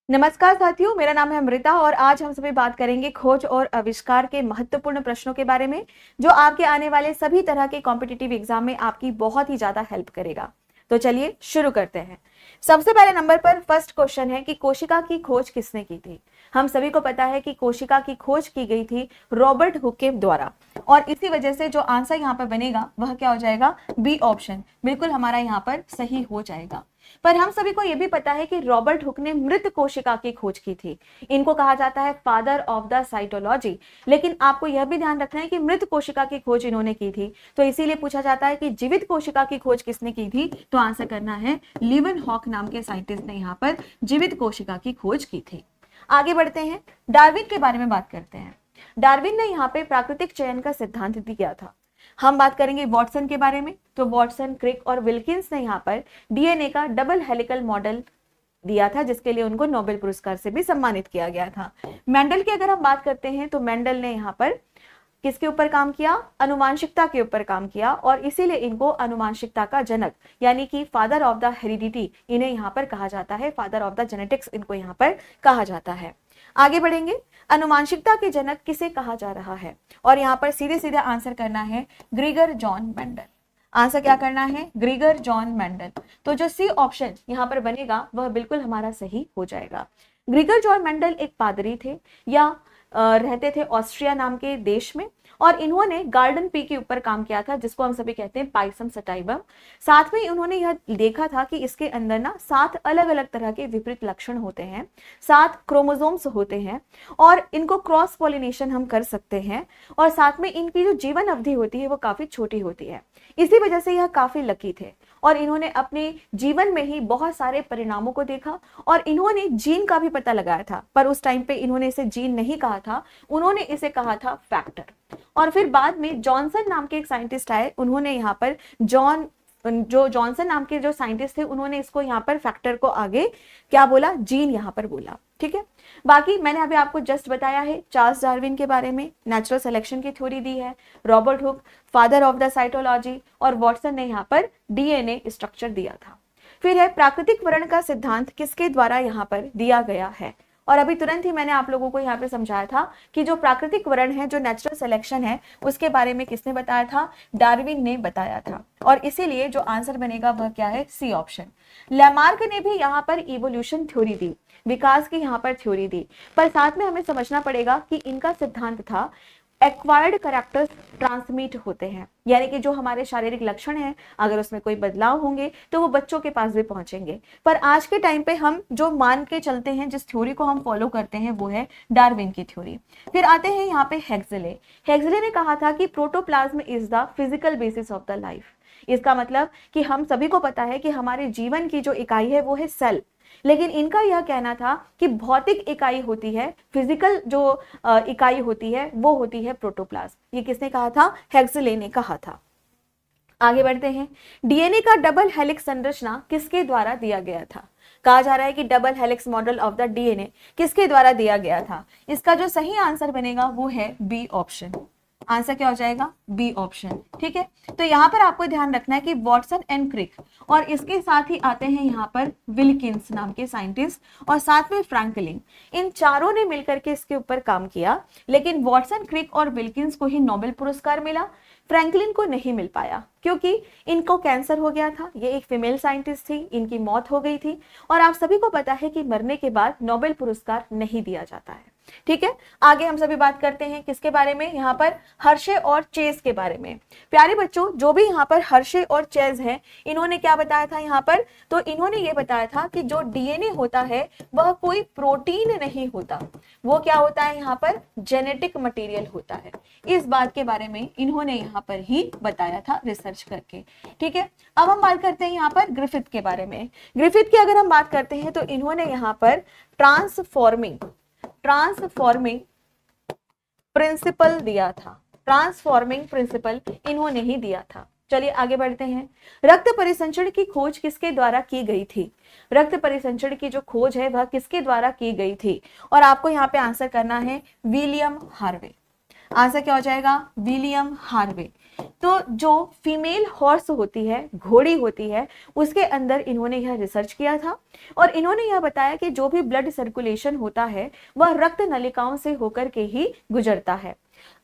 नमस्कार साथियों, मेरा नाम है अमृता और आज हम सभी बात करेंगे खोज और आविष्कार के महत्वपूर्ण प्रश्नों के बारे में जो आपके आने वाले सभी तरह के कॉम्पिटिटिव एग्जाम में आपकी बहुत ही ज्यादा हेल्प करेगा। तो चलिए शुरू करते हैं। सबसे पहले नंबर पर फर्स्ट क्वेश्चन है कि कोशिका की खोज किसने की थी। हम सभी को पता है कि कोशिका की खोज की गई थी रॉबर्ट हुक के द्वारा और इसी वजह से जो आंसर यहाँ पर बनेगा वह क्या हो जाएगा, बी ऑप्शन बिल्कुल हमारा यहाँ पर सही हो जाएगा। पर हम सभी को यह भी पता है कि रॉबर्ट हुक ने मृत कोशिका की खोज की थी। इनको कहा जाता है फादर ऑफ द साइटोलॉजी। लेकिन आपको यह भी ध्यान रखना है कि मृत कोशिका की खोज इन्होंने की थी, तो इसीलिए पूछा जाता है कि जीवित कोशिका की खोज किसने की थी। तो आंसर करना है लीवनहॉक नाम के साइंटिस्ट ने यहाँ पर जीवित कोशिका की खोज की थी। आगे बढ़ते हैं, डार्विन के बारे में बात करते हैं। डार्विन ने यहाँ पे प्राकृतिक चयन का सिद्धांत दिया था। हम बात करेंगे वॉटसन के बारे में। तो वॉटसन, क्रिक और विल्किंस ने यहाँ पर डीएनए का डबल हेलिकल मॉडल दिया था, जिसके लिए उनको नोबेल पुरस्कार से भी सम्मानित किया गया था। मेंडल की अगर हम बात करते हैं तो मेंडल ने यहाँ पर किसके ऊपर काम किया, अनुवांशिकता के ऊपर काम किया और इसीलिए इनको अनुवांशिकता का जनक यानी कि फादर ऑफ द हेरिडिटी इन्हें यहाँ पर कहा जाता है, फादर ऑफ द जेनेटिक्स इनको यहाँ पर कहा जाता है। आगे बढ़ेंगे, अनुवांशिकता के जनक किसे कहा जा रहा है और यहाँ पर सीधे सीधे आंसर करना है ग्रीगर जॉन मेंडल। आंसर क्या करना है, ग्रीगर जॉन मेंडल। तो जो सी ऑप्शन यहाँ पर बनेगा वह बिल्कुल हमारा सही हो जाएगा। ग्रीगर जॉन मेंडल एक पादरी थे या रहते थे ऑस्ट्रिया नाम के देश में और इन्होंने गार्डन पी के ऊपर काम किया था, जिसको हम सभी कहते हैं पाइसम सटाइवम। साथ में उन्होंने यह देखा था कि इसके अंदर ना 7 अलग अलग तरह के विपरीत लक्षण होते हैं, 7 क्रोमोसोम्स होते हैं और इनको क्रॉस पॉलिनेशन हम कर सकते हैं और साथ में इनकी जो जीवन अवधि होती है वो काफी छोटी होती है। इसी वजह से यह काफी लकी थे और इन्होंने अपने जीवन में ही बहुत सारे परिणामों को देखा और इन्होंने जीन का भी पता लगाया था, पर उस टाइम पे इन्होंने इसे जीन नहीं कहा था, उन्होंने इसे कहा था फैक्टर। और फिर बाद में जॉनसन नाम के एक साइंटिस्ट आए, उन्होंने यहाँ पर जॉनसन नाम के जो साइंटिस्ट थे उन्होंने इसको यहाँ पर फैक्टर को आगे क्या बोला, जीन यहाँ पर बोला। ठीक है, बाकी मैंने अभी आपको जस्ट बताया है चार्ल्स डार्विन के बारे में, नेचुरल सिलेक्शन की थ्योरी दी है, Robert Hooke father of the cytology और वॉटसन ने यहाँ पर डीएनए स्ट्रक्चर दिया था। फिर है प्राकृतिक वर्ण का सिद्धांत किसके द्वारा यहाँ पर दिया गया है और अभी तुरंत ही मैंने आप लोगों को यहाँ पे समझाया था कि जो प्राकृतिक वर्ण है, जो नेचुरल सिलेक्शन है, उसके बारे में किसने बताया था, डार्विन ने बताया था और इसीलिए जो आंसर बनेगा वह क्या है, सी ऑप्शन। लैमार्क ने भी यहाँ पर इवोल्यूशन थ्योरी दी, विकास की यहाँ पर थ्योरी दी, पर साथ में हमें समझना पड़ेगा कि इनका सिद्धांत था एक्वायर्ड कैरेक्टर्स ट्रांसमिट होते हैं, यानी कि जो हमारे शारीरिक लक्षण हैं अगर उसमें कोई बदलाव होंगे तो वो बच्चों के पास भी पहुंचेंगे। पर आज के टाइम पे हम जो मान के चलते हैं, जिस थ्योरी को हम फॉलो करते हैं वो है डार्विन की थ्योरी। फिर आते हैं यहाँ पे हेक्सले। हेक्सले ने कहा था कि protoplasm is the physical basis of the life. इसका मतलब कि हम सभी को पता है कि हमारे जीवन की जो इकाई है वो है सेल, लेकिन इनका यह कहना था कि भौतिक इकाई होती है, फिजिकल जो इकाई होती है वो होती है प्रोटोप्लाज्म। ये किसने कहा था, हेक्सले ने कहा था। आगे बढ़ते हैं, डीएनए का डबल हेलिक्स संरचना किसके द्वारा दिया गया था। कहा जा रहा है कि double helix model of the DNA किसके द्वारा दिया गया था। इसका जो सही आंसर बनेगा वो है बी ऑप्शन। आंसर क्या हो जाएगा, बी ऑप्शन। ठीक है, तो यहाँ पर आपको ध्यान रखना है कि वॉटसन एंड क्रिक और इसके साथ ही आते हैं यहाँ पर विल्किंस नाम के साइंटिस्ट और साथ में फ्रैंकलिन, इन चारों ने मिलकर के इसके ऊपर काम किया। लेकिन वॉटसन, क्रिक और विल्किंस को ही नोबेल पुरस्कार मिला, फ्रैंकलिन को नहीं मिल पाया क्योंकि इनको कैंसर हो गया था। ये एक फीमेल साइंटिस्ट थी, इनकी मौत हो गई थी और आप सभी को पता है कि मरने के बाद नोबेल पुरस्कार नहीं दिया जाता है। ठीक है, आगे हम सभी बात करते हैं किसके बारे में, यहाँ पर हर्शे और चेज के बारे में। प्यारे बच्चों, जो भी यहाँ पर हर्शे और चेज है, इन्होंने क्या बताया था यहाँ पर, तो इन्होंने ये बताया था कि जो डीएनए होता है वह कोई प्रोटीन नहीं होता, वो क्या होता है यहाँ पर, जेनेटिक मटेरियल होता है। इस बात के बारे में इन्होंने यहाँ पर ही बताया था रिसर्च करके। ठीक है, अब हम बात करते हैं यहाँ पर ग्रिफिथ के बारे में। ग्रिफिथ की अगर हम बात करते हैं तो इन्होंने यहाँ पर ट्रांसफॉर्मिंग प्रिंसिपल दिया था, ट्रांसफॉर्मिंग प्रिंसिपल इन्होंने ही दिया था। चलिए आगे बढ़ते हैं, रक्त परिसंचरण की खोज किसके द्वारा की गई थी। रक्त परिसंचरण की जो खोज है वह किसके द्वारा की गई थी और आपको यहाँ पे आंसर करना है विलियम हार्वे। आंसर क्या हो जाएगा, विलियम हार्वे। तो जो फीमेल हॉर्स होती है, घोड़ी होती है, उसके अंदर इन्होंने यह रिसर्च किया था और इन्होंने यह बताया कि जो भी ब्लड सर्कुलेशन होता है वह रक्त नलिकाओं से होकर के ही गुजरता है।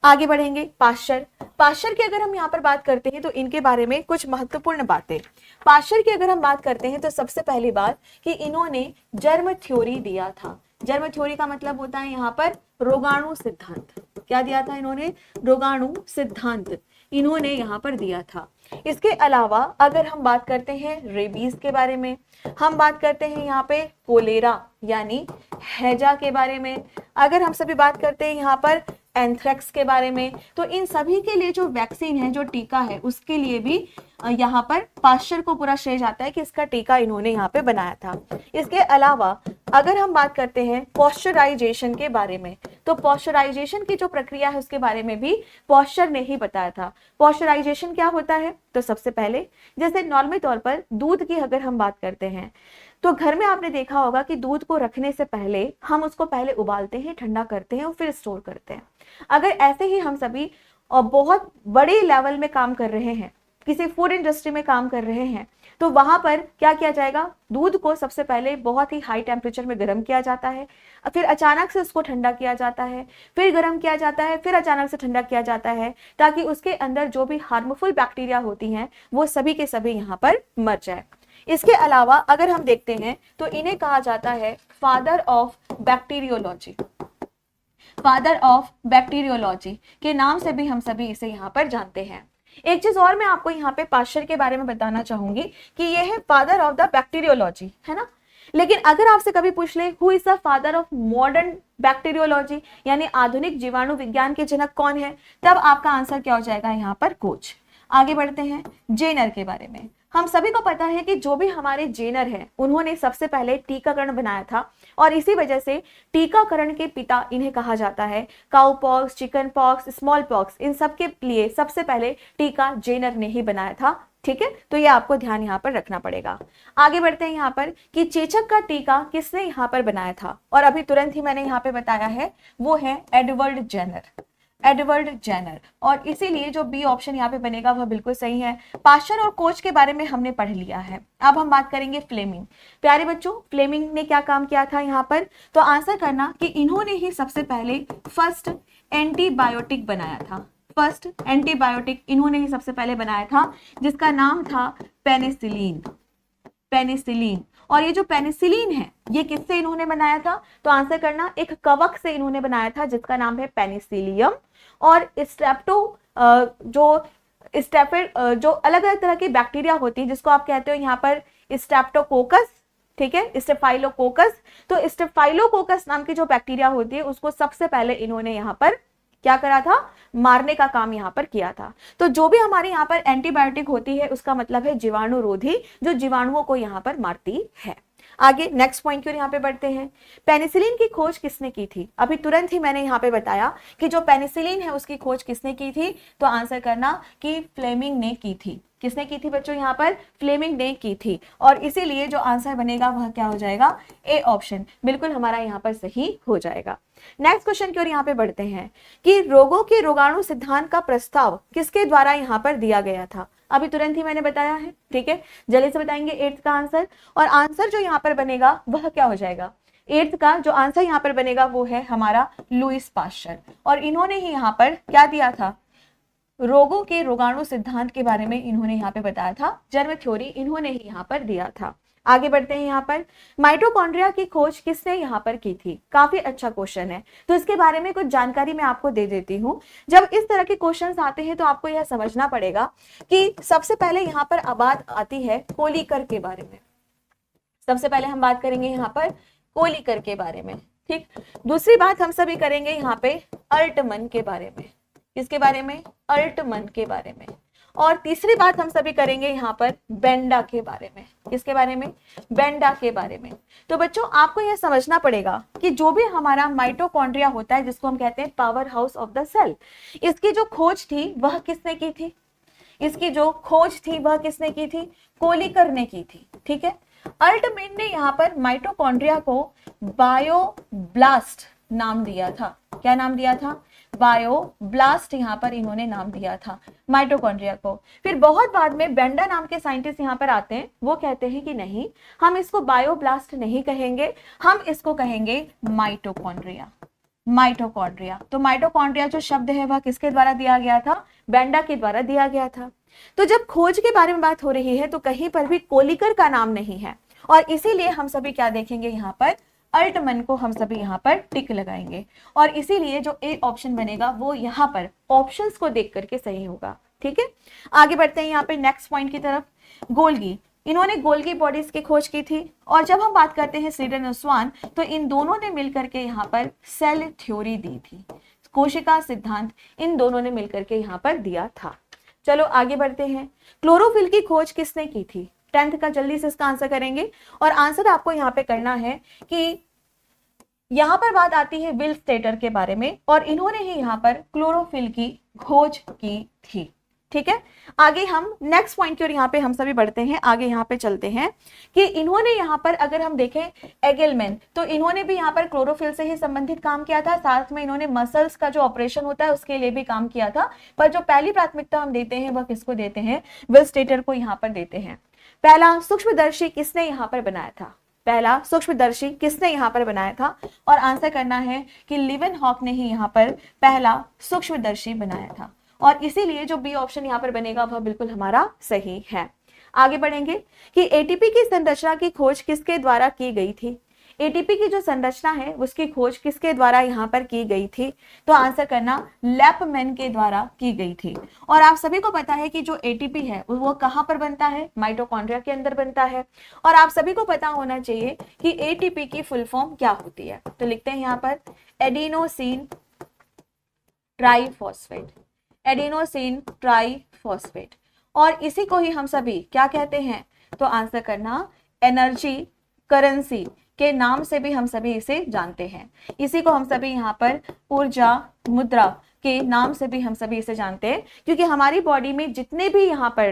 आगे बढ़ेंगे। पाश्चर, पाश्चर की अगर हम यहाँ पर बात करते हैं तो इनके बारे में कुछ महत्वपूर्ण बातें। पाश्चर की अगर हम बात करते हैं तो सबसे पहली बात कि इन्होंने जर्म थ्योरी दिया था। जर्म थ्योरी का मतलब होता है यहाँ पर रोगाणु सिद्धांत। क्या दिया था इन्होंने? रोगाणु सिद्धांत इन्होंने यहाँ पर दिया था। इसके अलावा अगर हम बात करते हैं रेबीज के बारे में, हम बात करते हैं यहाँ पे कोलेरा यानी हैजा के बारे में, अगर हम सभी बात करते हैं यहाँ पर एंथ्रेक्स के बारे में, तो इन सभी के लिए जो वैक्सीन है, जो टीका है, उसके लिए भी यहाँ पर पाश्चर को पूरा श्रेय जाता है कि इसका टीका इन्होंने यहाँ पे बनाया था। इसके अलावा अगर हम बात करते हैं पॉस्चराइजेशन के बारे में, तो पॉस्चराइजेशन की जो प्रक्रिया है उसके बारे में भी पॉस्चर ने ही बताया था। पॉस्चराइजेशन क्या होता है? तो सबसे पहले जैसे नॉर्मल तौर पर दूध की अगर हम बात करते हैं तो घर में आपने देखा होगा कि दूध को रखने से पहले हम उसको पहले उबालते हैं, ठंडा करते हैं और फिर स्टोर करते हैं। अगर ऐसे ही हम सभी बहुत बड़े लेवल में काम कर रहे हैं, किसी फूड इंडस्ट्री में काम कर रहे हैं, तो वहां पर क्या किया जाएगा? दूध को सबसे पहले बहुत ही हाई टेम्परेचर में गर्म किया जाता है, फिर अचानक से उसको ठंडा किया जाता है, फिर गर्म किया जाता है, फिर अचानक से ठंडा किया जाता है, ताकि उसके अंदर जो भी हार्मफुल बैक्टीरिया होती हैं वो सभी के सभी यहाँ पर मर जाए। इसके अलावा अगर हम देखते हैं तो इन्हें कहा जाता है father of bacteriology. Father of bacteriology के नाम से भी हम सभी इसे यहाँ पर जानते हैं। एक चीज और मैं आपको यहाँ पे पाश्चर के बारे में बताना चाहूंगी कि यह है फादर ऑफ द बैक्टीरियोलॉजी, है ना। लेकिन अगर आपसे कभी पूछ ले who is the father of modern bacteriology, यानी आधुनिक जीवाणु विज्ञान के जनक कौन है, तब आपका आंसर क्या हो जाएगा यहाँ पर? कोच। आगे बढ़ते हैं जेनर के बारे में। हम सभी को पता है कि जो भी हमारे जेनर हैं उन्होंने सबसे पहले टीकाकरण बनाया था और इसी वजह से टीकाकरण के पिता इन्हें कहा जाता है। Cowpox, chickenpox, smallpox, इन सब के लिए सबसे पहले टीका जेनर ने ही बनाया था। ठीक है, तो ये आपको ध्यान यहाँ पर रखना पड़ेगा। आगे बढ़ते हैं यहाँ पर कि चेचक का टीका किसने यहाँ पर बनाया था, और अभी तुरंत ही मैंने यहाँ पे बताया है, वो है एडवर्ड जेनर। एडवर्ड जेनर, और इसीलिए जो बी ऑप्शन यहाँ पे बनेगा वह बिल्कुल सही है। पाश्चर और कोच के बारे में हमने पढ़ लिया है। अब हम बात करेंगे फ्लेमिंग। प्यारे बच्चों, फ्लेमिंग ने क्या काम किया था यहाँ पर? तो आंसर करना कि इन्होंने ही सबसे पहले फर्स्ट एंटीबायोटिक बनाया था। फर्स्ट एंटीबायोटिक इन्होंने ही सबसे पहले बनाया था, जिसका नाम था पेनिसिलिन। पेनिसिलिन। और ये जो पेनिसिलिन है ये किससे इन्होंने बनाया था? तो आंसर करना एक कवक से इन्होंने बनाया था जिसका नाम है पेनिसिलियम। और स्ट्रेप्टो जो अलग अलग तरह की बैक्टीरिया होती है जिसको आप कहते हो यहाँ पर स्ट्रेप्टोकोकस, ठीक है, स्टेफाइलोकोकस। तो स्टेफाइलोकोकस नाम की जो बैक्टीरिया होती है उसको सबसे पहले इन्होंने यहाँ पर क्या करा था? मारने का काम यहाँ पर किया था। तो जो भी हमारे यहाँ पर एंटीबायोटिक होती है उसका मतलब है जीवाणुरोधी, जो जीवाणुओं को यहाँ पर मारती है। आगे नेक्स्ट पॉइंट की ओर यहाँ पे बढ़ते हैं। पेनिसिलिन की खोज किसने की थी? अभी तुरंत ही मैंने यहाँ पे बताया कि जो पेनिसिलिन है उसकी खोज किसने की थी, तो आंसर करना कि फ्लेमिंग ने की थी। किसने की थी बच्चों? यहाँ पर फ्लेमिंग ने की थी, और इसीलिए जो आंसर बनेगा वह क्या हो जाएगा? ए ऑप्शन बिल्कुल हमारा यहाँ पर सही हो जाएगा। नेक्स्ट क्वेश्चन की ओर यहाँ पे बढ़ते हैं कि रोगों के रोगाणु सिद्धांत का प्रस्ताव किसके द्वारा यहाँ पर दिया गया था? अभी तुरंत ही मैंने बताया है, ठीक है, जल्दी से बताएंगे 8th का आंसर। और आंसर जो यहाँ पर बनेगा वह क्या हो जाएगा? 8th का जो आंसर यहाँ पर बनेगा वो है हमारा लुईस पाश्चर, और इन्होंने ही यहाँ पर क्या दिया था? रोगों के रोगाणु सिद्धांत के बारे में इन्होंने यहाँ पे बताया था। जर्म थ्योरी इन्होंने ही यहाँ पर दिया था। आगे बढ़ते हैं यहाँ पर माइटोकॉन्ड्रिया की खोज किसने यहाँ पर की थी? काफी अच्छा क्वेश्चन है, तो इसके बारे में कुछ जानकारी मैं आपको दे देती हूँ। जब इस तरह के क्वेश्चंस आते हैं तो आपको यह समझना पड़ेगा कि सबसे पहले यहाँ पर बात आती है कोलिकर के बारे में। सबसे पहले हम बात करेंगे यहाँ पर कोलिकर के बारे में, ठीक। दूसरी बात हम सभी करेंगे यहाँ पे अल्टमन के बारे में। किसके बारे में? अल्टमन के बारे में। और तीसरी बात हम सभी करेंगे यहाँ पर बेंडा के बारे में। किसके बारे में? बेंडा के बारे में। तो बच्चों आपको यह समझना पड़ेगा कि जो भी हमारा माइटोकॉन्ड्रिया होता है, जिसको हम कहते हैं power house of the cell, इसकी जो खोज थी वह किसने की थी? इसकी जो खोज थी वह किसने की थी? कोलिकर ने की थी, ठीक है। अल्टमैन ने यहाँ पर माइटोकॉन्ड्रिया को बायोब्लास्ट नाम दिया था। क्या नाम दिया था? बायोब्लास्ट यहाँ पर इन्होंने नाम दिया था माइटोकॉन्ड्रिया को। फिर बहुत बाद में बेंडा नाम के साइंटिस्ट यहाँ पर आते हैं, वो कहते हैं कि नहीं, हम इसको बायोब्लास्ट नहीं कहेंगे, हम इसको कहेंगे माइटोकॉन्ड्रिया। माइटोकॉन्ड्रिया, तो माइटोकॉन्ड्रिया जो शब्द है वह किसके द्वारा दिया गया था? बेंडा के द्वारा दिया गया था। तो जब खोज के बारे में बात हो रही है तो कहीं पर भी कोलिकर का नाम नहीं है, और इसीलिए हम सभी क्या देखेंगे यहाँ पर? अल्टमन को हम सभी यहाँ पर टिक लगाएंगे, और इसीलिए जो ए ऑप्शन बनेगा वो यहाँ पर ऑप्शंस को देख करके सही होगा। ठीक है, आगे बढ़ते हैं यहाँ पे नेक्स्ट पॉइंट की तरफ। गोल्गी, इन्होंने गोल्गी बॉडीज की खोज की थी, और जब हम बात करते हैं स्लीडन और स्वान, तो इन दोनों ने मिलकर के यहाँ पर सेल थ्योरी दी थी, कोशिका सिद्धांत इन दोनों ने मिलकर के यहाँ पर दिया था। चलो आगे बढ़ते हैं। क्लोरोफिल की खोज किसने की थी? 10th का जल्दी से इसका आंसर करेंगे, और आंसर आपको यहाँ पे करना है कि यहाँ पर बात आती है विल स्टेटर के बारे में, और इन्होंने ही यहाँ पर क्लोरोफिल की खोज की थी। ठीक है, आगे हम नेक्स्ट पॉइंट की ओर यहाँ पे हम सभी बढ़ते हैं, आगे यहाँ पे चलते हैं कि इन्होंने यहाँ पर अगर हम देखें एगेलमैन, तो इन्होंने भी यहाँ पर क्लोरोफिल से ही संबंधित काम किया था, साथ में इन्होंने मसल्स का जो ऑपरेशन होता है उसके लिए भी काम किया था, पर जो पहली प्राथमिकता हम देते हैं वह किसको देते हैं? विल स्टेटर को यहाँ पर देते हैं। पहला सूक्ष्मदर्शी किसने यहाँ पर बनाया था? पहला सूक्ष्मदर्शी किसने यहाँ पर बनाया था? और आंसर करना है कि लीवेनहॉक ने ही यहाँ पर पहला सूक्ष्मदर्शी बनाया था, और इसीलिए जो बी ऑप्शन यहाँ पर बनेगा वह बिल्कुल हमारा सही है। आगे बढ़ेंगे कि एटीपी की संरचना की खोज किसके द्वारा की गई थी? एटीपी की जो संरचना है उसकी खोज किसके द्वारा यहाँ पर की गई थी? तो आंसर करना लैपमैन के द्वारा की गई थी। और आप सभी को पता है कि जो एटीपी है वो कहाँ पर बनता है? माइटोकॉन्ड्रिया के अंदर बनता है। और आप सभी को पता होना चाहिए कि एटीपी की फुल फॉर्म क्या होती है, तो लिखते हैं यहाँ पर एडिनोसिन ट्राइफॉस्फेट, एडिनोसिन ट्राइफॉस्फेट, और इसी को ही हम सभी क्या कहते हैं? तो आंसर करना एनर्जी करेंसी के नाम से भी हम सभी इसे जानते हैं। इसी को हम सभी यहाँ पर ऊर्जा मुद्रा के नाम से भी हम सभी इसे जानते हैं, क्योंकि हमारी बॉडी में जितने भी यहाँ पर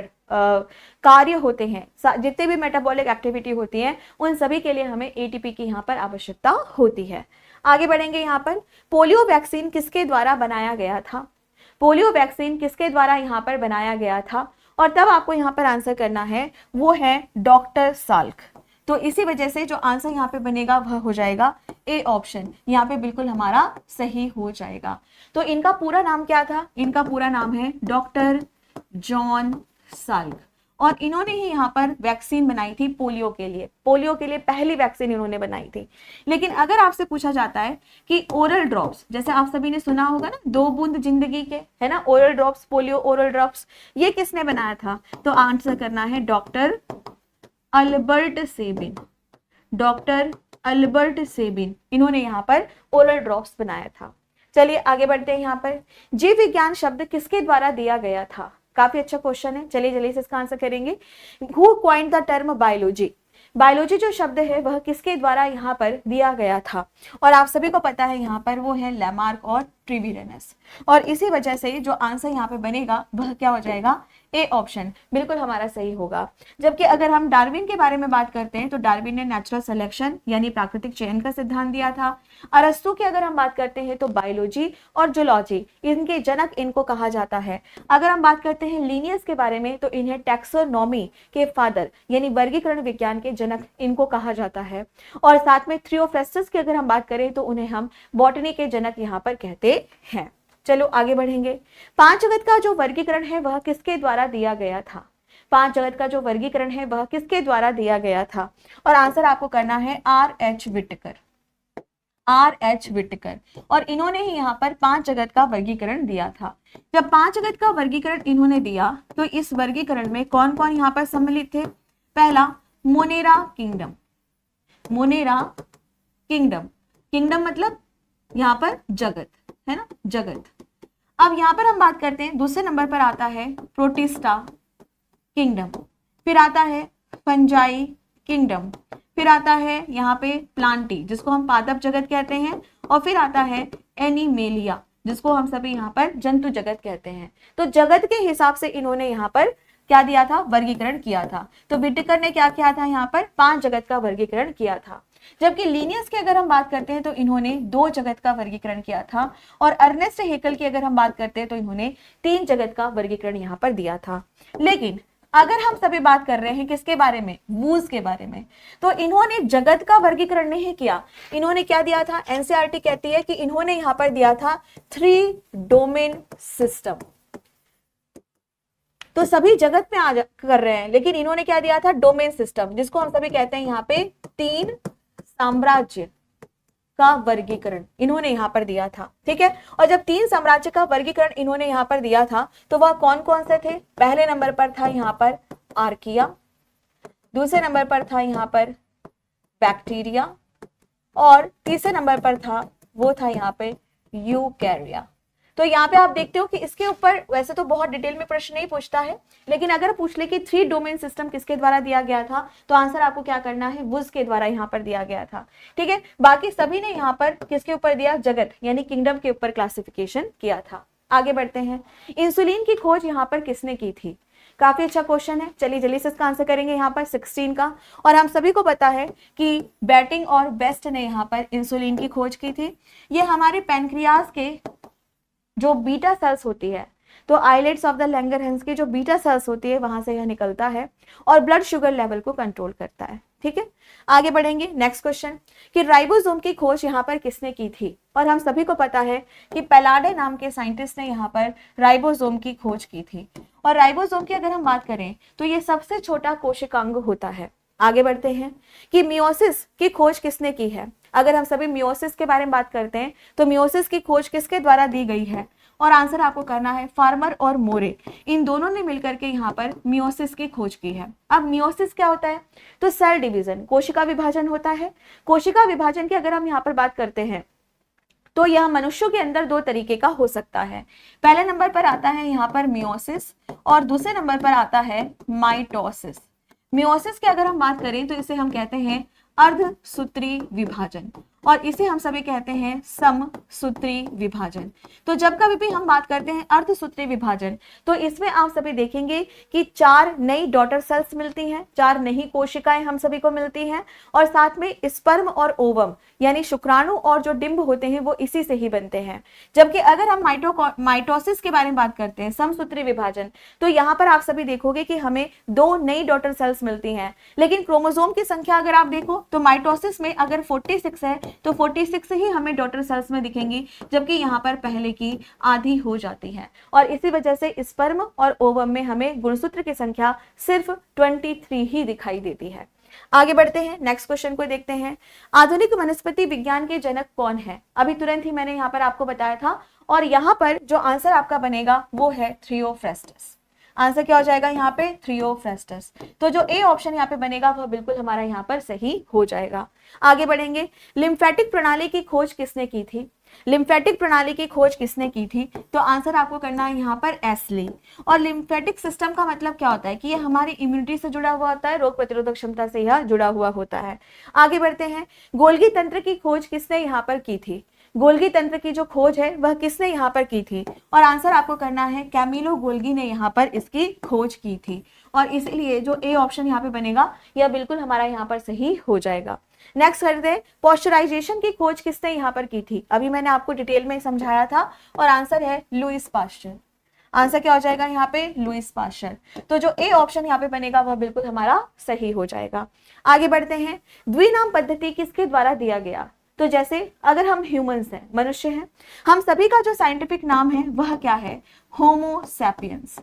कार्य होते हैं, जितने भी मेटाबॉलिक एक्टिविटी होती है, उन सभी के लिए हमें एटीपी की यहाँ पर आवश्यकता होती है। आगे बढ़ेंगे यहाँ पर। पोलियो वैक्सीन किसके द्वारा बनाया गया था? पोलियो वैक्सीन किसके द्वारा यहाँ पर बनाया गया था? और तब आपको यहाँ पर आंसर करना है, वो है डॉक्टर साल्क। तो इसी वजह से जो आंसर यहाँ पे बनेगा वह हो जाएगा ए ऑप्शन, यहाँ पे बिल्कुल हमारा सही हो जाएगा। तो इनका पूरा नाम क्या था? इनका पूरा नाम है डॉक्टर जॉन साल्क, और इन्होंने ही यहाँ पर वैक्सीन बनाई थी पोलियो के लिए। पोलियो के लिए पहली वैक्सीन इन्होंने बनाई थी। लेकिन अगर आपसे पूछा जाता है कि ओरल ड्रॉप्स, जैसे आप सभी ने सुना होगा ना, 2 बूंद जिंदगी के, है ना, oral drops, polio oral drops, ये किसने बनाया था? तो आंसर करना है doctor Albert Sabin. Doctor Albert Sabin, इन्होंने यहाँ पर ओरल ड्रॉप्स बनाया था। चलिए आगे बढ़ते हैं। यहाँ पर जीव विज्ञान शब्द किसके द्वारा दिया गया था? काफी अच्छा क्वेश्चन है, चलिए जल्दी से इसका आंसर करेंगे। Who coined the term biology? Biology जो शब्द है वह किसके द्वारा यहाँ पर दिया गया था? और आप सभी को पता है यहाँ पर वो है लैमार्क और ट्रिविरेनस, और इसी वजह से जो आंसर यहाँ पे बनेगा वह क्या हो जाएगा? ए ऑप्शन बिल्कुल हमारा सही होगा। जबकि अगर हम डार्विन के बारे में बात करते हैं तो डार्विन ने नेचुरल सिलेक्शन यानी प्राकृतिक चयन का सिद्धांत दिया था। अरस्तु की अगर हम बात करते हैं तो बायोलॉजी और जूलॉजी, इनके जनक इनको कहा जाता है। अगर हम बात करते हैं लीनियस के बारे में तो इन्हें टैक्सोनॉमी के फादर यानी वर्गीकरण विज्ञान के जनक इनको कहा जाता है। और साथ में थियोफ्रेस्टस की अगर हम बात करें तो उन्हें हम बॉटनी के जनक यहाँ पर कहते हैं। चलो आगे बढ़ेंगे। 5 जगत का जो वर्गीकरण है वह किसके द्वारा दिया गया था? 5 जगत का जो वर्गीकरण है वह किसके द्वारा दिया गया था? और आंसर आपको करना है R.H. विटकर। R.H. विटकर, और इन्होंने ही यहाँ पर 5 जगत का वर्गीकरण दिया था। जब 5 जगत का वर्गीकरण इन्होंने दिया तो इस वर्गीकरण में कौन कौन यहाँ पर सम्मिलित थे? पहला Monera kingdom. Monera kingdom, kingdom मतलब यहाँ पर जगत, है ना, जगत। अब यहाँ पर हम बात करते हैं, दूसरे नंबर पर आता है प्रोटिस्टा किंगडम, फिर आता है फंजाई किंगडम, फिर आता है यहाँ पे प्लांटी जिसको हम पादप जगत कहते हैं, और फिर आता है एनिमेलिया जिसको हम सभी यहाँ पर जंतु जगत कहते हैं। तो जगत के हिसाब से इन्होंने यहाँ पर क्या दिया था? वर्गीकरण किया था। तो विटकर ने क्या किया था? यहाँ पर 5 जगत का वर्गीकरण किया था। जबकि लीनियस की अगर हम बात करते हैं तो इन्होंने 2 जगत का वर्गीकरण किया था, और अर्नेस्ट हेकल की अगर हम बात करते हैं तो इन्होंने 3 जगत का वर्गीकरण यहाँ पर दिया था। लेकिन अगर हम सभी बात कर रहे हैं किसके बारे में, वूज के बारे में, तो इन्होंने जगत का वर्गीकरण नहीं किया। इन्होंने क्या दिया था, एनसीईआरटी कहती है कि इन्होंने यहां पर दिया था 3 डोमेन सिस्टम। तो सभी जगत में आ कर रहे हैं, लेकिन इन्होंने क्या दिया था, डोमेन सिस्टम, जिसको हम सभी कहते हैं यहाँ पे 3 साम्राज्य का वर्गीकरण इन्होंने यहां पर दिया था। ठीक है, और जब 3 साम्राज्य का वर्गीकरण इन्होंने यहां पर दिया था तो वह कौन कौन से थे। पहले नंबर पर था यहां पर आर्किया, दूसरे नंबर पर था यहां पर बैक्टीरिया, और तीसरे नंबर पर था वो था यहाँ पे यूकैरिया। तो यहाँ पे आप देखते हो कि इसके ऊपर वैसे तो बहुत डिटेल में प्रश्न नहीं पूछता है, लेकिन अगर पूछ ले कि 3 डोमेन सिस्टम किसके द्वारा दिया गया था, तो आंसर आपको क्या करना है, वुज के द्वारा यहाँ पर दिया गया था। ठीक है, बाकी सभी ने यहाँ पर किसके ऊपर दिया, जगत यानी किंगडम के ऊपर क्लासिफिकेशन किया था। आगे बढ़ते हैं, इंसुलिन की खोज यहाँ पर किसने की थी। काफी अच्छा क्वेश्चन है, चलिए जल्दी से इसका आंसर करेंगे यहाँ पर 16 का। और हम सभी को पता है कि बैटिंग और बेस्ट ने यहाँ पर इंसुलिन की खोज की थी। ये हमारे पैनक्रियाज के जो बीटा सेल्स होती है, तो आइलेट्स ऑफ द लैंगरहैंस की जो बीटा सेल्स होती है वहां से यह निकलता है और ब्लड शुगर लेवल को कंट्रोल करता है। ठीक है, आगे बढ़ेंगे, नेक्स्ट क्वेश्चन कि राइबोसोम की खोज यहाँ पर किसने की थी। और हम सभी को पता है कि पेलाडे नाम के साइंटिस्ट ने यहाँ पर राइबोसोम की खोज की थी। और राइबोसोम की अगर हम बात करें तो ये सबसे छोटा कोशिकांग होता है। आगे बढ़ते हैं कि मियोसिस की खोज किसने की है। अगर हम सभी मियोसिस के बारे में बात करते हैं तो मियोसिस की खोज किसके द्वारा दी गई है, और आंसर आपको करना है फार्मर और मोरे, इन दोनों ने मिलकर के यहाँ पर मियोसिस की खोज की है। अब मियोसिस क्या होता है, तो सेल डिवीजन, कोशिका विभाजन होता है। कोशिका विभाजन की अगर हम यहाँ पर बात करते हैं तो यह मनुष्यों के अंदर 2 तरीके का हो सकता है। पहले नंबर पर आता है यहाँ पर मियोसिस और दूसरे नंबर पर आता है माइटोसिस। मियोसिस की अगर हम बात करें तो इसे हम कहते हैं अर्धसूत्री विभाजन, और इसे हम सभी कहते हैं समसूत्री विभाजन। तो जब कभी भी हम बात करते हैं अर्धसूत्री विभाजन, तो इसमें आप सभी देखेंगे कि 4 नई डॉटर सेल्स मिलती हैं, 4 नई कोशिकाएं हम सभी को मिलती हैं, और साथ में स्पर्म और ओवम यानी शुक्राणु और जो डिंब होते हैं वो इसी से ही बनते हैं। जबकि अगर हम माइटोसिस के बारे में बात करते हैं, समसूत्री विभाजन, तो यहाँ पर आप सभी देखोगे कि हमें 2 नई डॉटर सेल्स मिलती हैं, लेकिन क्रोमोसोम की संख्या अगर आप देखो तो माइटोसिस में अगर 46 है तो 46 ही हमें डॉटर सेल्स में दिखेंगी, जबकि यहाँ पर पहले की आधी हो जाती है। और इसी वजह से स्पर्म और ओवम में हमें गुणसूत्र की संख्या सिर्फ 23 ही दिखाई देती है। आगे बढ़ते हैं, नेक्स्ट क्वेश्चन को देखते हैं। आधुनिक वनस्पति विज्ञान के जनक कौन है। अभी तुरंत ही मैंने यहाँ पर आपको बताया था, और यहाँ पर जो आंसर आपका बनेगा वो है थ्रियोफ्रेस्टस। आंसर क्या हो जाएगा यहाँ पे, थ्रियोफ्रेस्टस। तो जो ए ऑप्शन यहाँ पे बनेगा वह बिल्कुल हमारा यहाँ पर सही हो जाएगा। आगे बढ़ेंगे, लिम्फेटिक प्रणाली की खोज किसने की थी। लिम्फेटिक प्रणाली की खोज किसने की थी, तो आंसर आपको करना है यहाँ पर एस्ली। और लिम्फेटिक सिस्टम का मतलब क्या होता है कि ये हमारी इम्यूनिटी से जुड़ा हुआ होता है, रोग प्रतिरोधक क्षमता से यह जुड़ा हुआ होता है। आगे बढ़ते हैं, गोल्गी तंत्र की खोज किसने यहाँ पर की थी। गोल्गी तंत्र की जो खोज है वह किसने यहाँ पर की थी, और आंसर आपको करना है कैमिलो गोल्गी ने यहाँ पर इसकी खोज की थी। और इसलिए जो ए ऑप्शन यहाँ पे बनेगा यह बिल्कुल हमारा यहाँ पर सही हो जाएगा। नेक्स्ट करते हैं, पॉस्चराइजेशन की खोज किसने यहाँ पर की थी। अभी मैंने आपको डिटेल में समझाया था, और आंसर है लुईस पास्चर। आंसर क्या हो जाएगा यहाँ पे, लुईस पास्चर। तो जो ए ऑप्शन यहाँ पे बनेगा वह बिल्कुल हमारा सही हो जाएगा। आगे बढ़ते हैं, द्विनाम पद्धति किसके द्वारा दिया गया। तो जैसे अगर हम ह्यूमंस हैं, मनुष्य हैं, हम सभी का जो साइंटिफिक नाम है वह क्या है, होमो सैपियंस।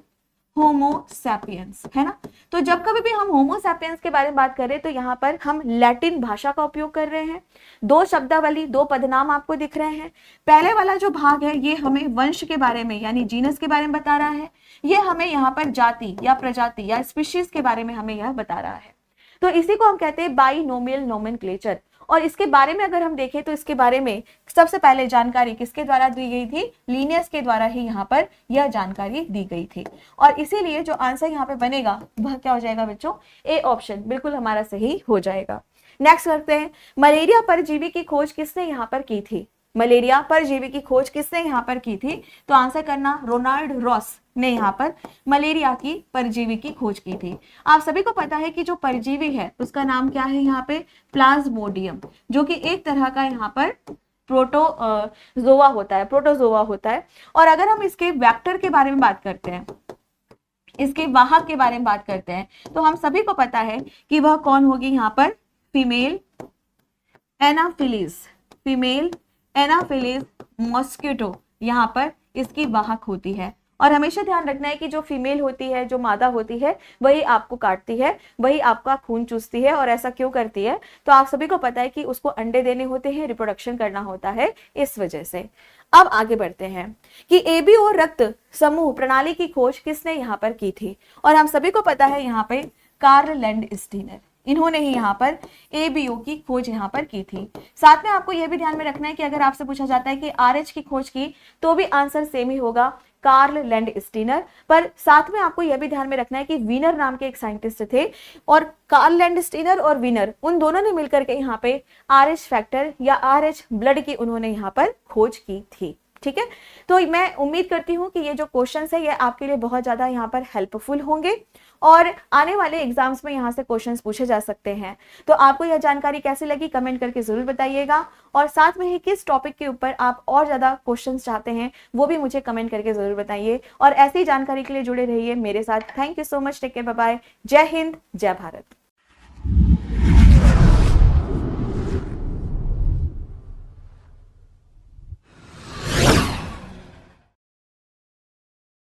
होमो सैपियंस है ना। तो जब कभी भी हम होमो सैपियंस के बारे में बात करें तो यहाँ पर हम लैटिन भाषा का उपयोग कर रहे हैं। 2 शब्दावली, 2 पदनाम आपको दिख रहे हैं। पहले वाला जो भाग है ये हमें वंश के बारे में यानी जीनस के बारे में बता रहा है, ये हमें यहाँ पर जाति या प्रजाति या स्पीशीज के बारे में हमें यह बता रहा है। तो इसी को हम कहते हैं बाइनोमियल नोमेनक्लेचर। और इसके बारे में अगर हम देखें तो इसके बारे में सबसे पहले जानकारी किसके द्वारा दी गई थी, लीनियस के द्वारा ही यहाँ पर यह जानकारी दी गई थी। और इसीलिए जो आंसर यहाँ पे बनेगा वह क्या हो जाएगा बच्चों, ए ऑप्शन बिल्कुल हमारा सही हो जाएगा। नेक्स्ट करते हैं, मलेरिया परजीवी की खोज किसने यहाँ पर की थी। मलेरिया परजीवी की खोज किसने यहाँ पर की थी? तो आंसर करना, रोनाल्ड रॉस ने यहाँ पर मलेरिया की परजीवी की खोज की थी। आप सभी को पता है कि जो परजीवी है उसका नाम क्या है यहाँ पे? प्लाज्मोडियम, जो कि एक तरह का यहाँ पर प्रोटोजोआ होता है, प्रोटोजोआ होता है। और अगर हम इसके वेक्टर के बारे में बात करते हैं, इसके वाहक के बारे में बात करते हैं, तो हम सभी को पता है कि वह कौन होगी यहाँ पर? Female Anopheles, female Anopheles mosquito यहाँ पर इसकी वाहक होती है। और हमेशा ध्यान रखना है कि जो फीमेल होती है, जो मादा होती है, वही आपको काटती है, वही आपका खून चूसती है। और ऐसा क्यों करती है? तो आप सभी को पता है कि उसको अंडे देने होते हैं, रिप्रोडक्शन करना होता है, इस वजह से। अब आगे बढ़ते हैं कि एबीओ रक्त समूह प्रणाली की खोज किसने यहाँ पर की थी? और हम सभी को पता है यहाँ पे कार्ल लैंडस्टीनर, इन्होंने ही यहाँ पर एबीओ की खोज यहाँ पर की थी। साथ में आपको यह भी ध्यान में रखना है कि अगर आपसे पूछा जाता है कि आरएच की खोज की, तो भी आंसर सेम ही होगा, कार्ल लैंडस्टीनर। पर साथ में आपको यह भी ध्यान में रखना है कि वीनर नाम के एक साइंटिस्ट थे, और कार्ल लैंडस्टीनर और वीनर, उन दोनों ने मिलकर के यहाँ पे आरएच फैक्टर या आरएच ब्लड की उन्होंने यहाँ पर खोज की थी। ठीक है, तो मैं उम्मीद करती हूँ कि ये जो क्वेश्चंस है ये आपके लिए बहुत ज्यादा यहाँ पर हेल्पफुल होंगे, और आने वाले एग्जाम्स में यहाँ से क्वेश्चंस पूछे जा सकते हैं। तो आपको यह जानकारी कैसी लगी कमेंट करके जरूर बताइएगा, और साथ में ही किस टॉपिक के ऊपर आप और ज्यादा क्वेश्चंस चाहते हैं वो भी मुझे कमेंट करके जरूर बताइए। और ऐसी जानकारी के लिए जुड़े रहिए मेरे साथ। Thank you so much, take care, bye bye, जय हिंद, जय भारत।